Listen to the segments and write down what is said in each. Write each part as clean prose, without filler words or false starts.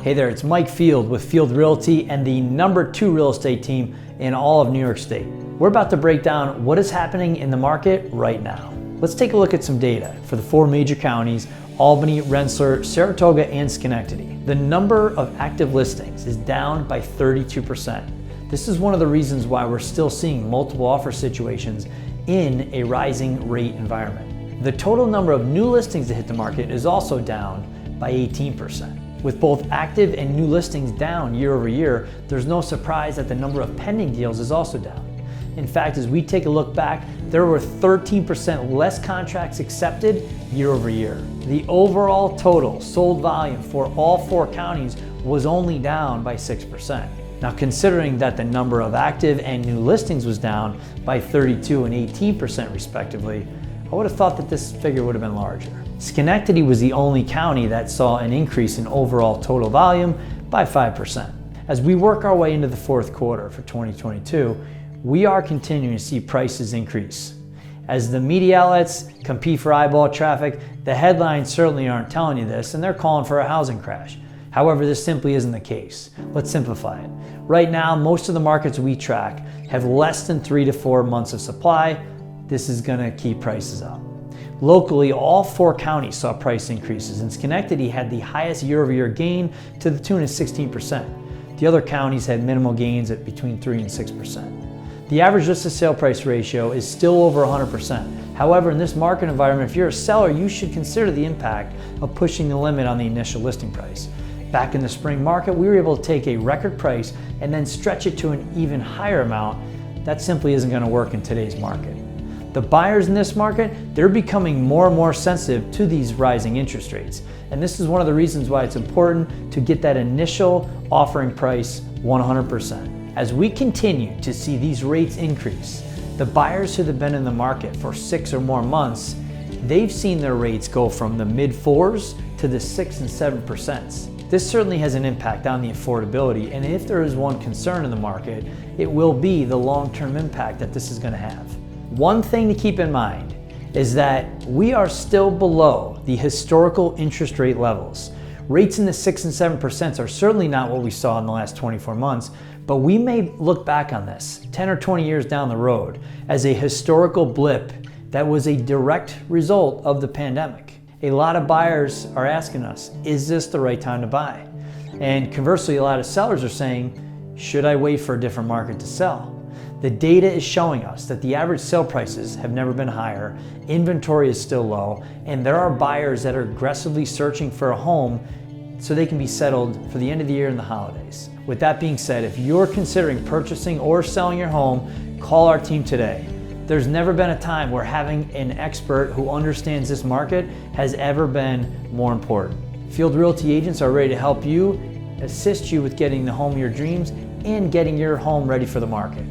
Hey there, it's Mike Field with Field Realty and the #2 real estate team in all of New York State. We're about to break down what is happening in the market right now. Let's take a look at some data for the 4 major counties: Albany, Rensselaer, Saratoga, and Schenectady. The number of active listings is down by 32%. This is one of the reasons why we're still seeing multiple offer situations in a rising rate environment. The total number of new listings that hit the market is also down by 18%. With both active and new listings down year over year, there's no surprise that the number of pending deals is also down. In fact, as we take a look back, there were 13% less contracts accepted year over year. The overall total sold volume for all 4 counties was only down by 6%. Now, considering that the number of active and new listings was down by 32 and 18% respectively, I would have thought that this figure would have been larger. Schenectady was the only county that saw an increase in overall total volume by 5%. As we work our way into the 4th quarter for 2022, we are continuing to see prices increase. As the media outlets compete for eyeball traffic, the headlines certainly aren't telling you this, and they're calling for a housing crash. However, this simply isn't the case. Let's simplify it. Right now, most of the markets we track have less than 3 to 4 months of supply. This is going to keep prices up. Locally, all 4 counties saw price increases, and Schenectady had the highest year-over-year gain to the tune of 16%. The other counties had minimal gains at between 3 and 6%. The average listed sale price ratio is still over 100%. However, in this market environment, if you're a seller, you should consider the impact of pushing the limit on the initial listing price. Back in the spring market, we were able to take a record price and then stretch it to an even higher amount. That simply isn't going to work in today's market. The buyers in this market, they're becoming more and more sensitive to these rising interest rates. And this is one of the reasons why it's important to get that initial offering price 100%. As we continue to see these rates increase, the buyers who have been in the market for 6 or more months, they've seen their rates go from the mid-4s to the 6 and 7%. This certainly has an impact on the affordability, and if there is one concern in the market, it will be the long-term impact that this is going to have. One thing to keep in mind is that we are still below the historical interest rate levels. Rates in the 6 and 7% are certainly not what we saw in the last 24 months, but we may look back on this 10 or 20 years down the road as a historical blip that was a direct result of the pandemic. A lot of buyers are asking us, is this the right time to buy? And conversely, a lot of sellers are saying, should I wait for a different market to sell? The data is showing us that the average sale prices have never been higher, inventory is still low, and there are buyers that are aggressively searching for a home so they can be settled for the end of the year and the holidays. With that being said, if you're considering purchasing or selling your home, call our team today. There's never been a time where having an expert who understands this market has ever been more important. Field Realty agents are ready to help you, assist you with getting the home of your dreams and getting your home ready for the market.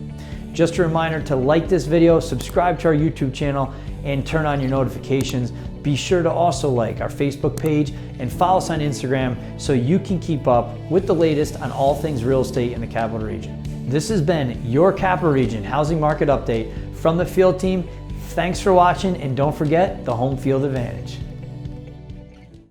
Just a reminder to like this video, subscribe to our YouTube channel, and turn on your notifications. Be sure to also like our Facebook page and follow us on Instagram so you can keep up with the latest on all things real estate in the Capital Region. This has been your Capital Region Housing Market Update from the Field team. Thanks for watching, and don't forget the home field advantage.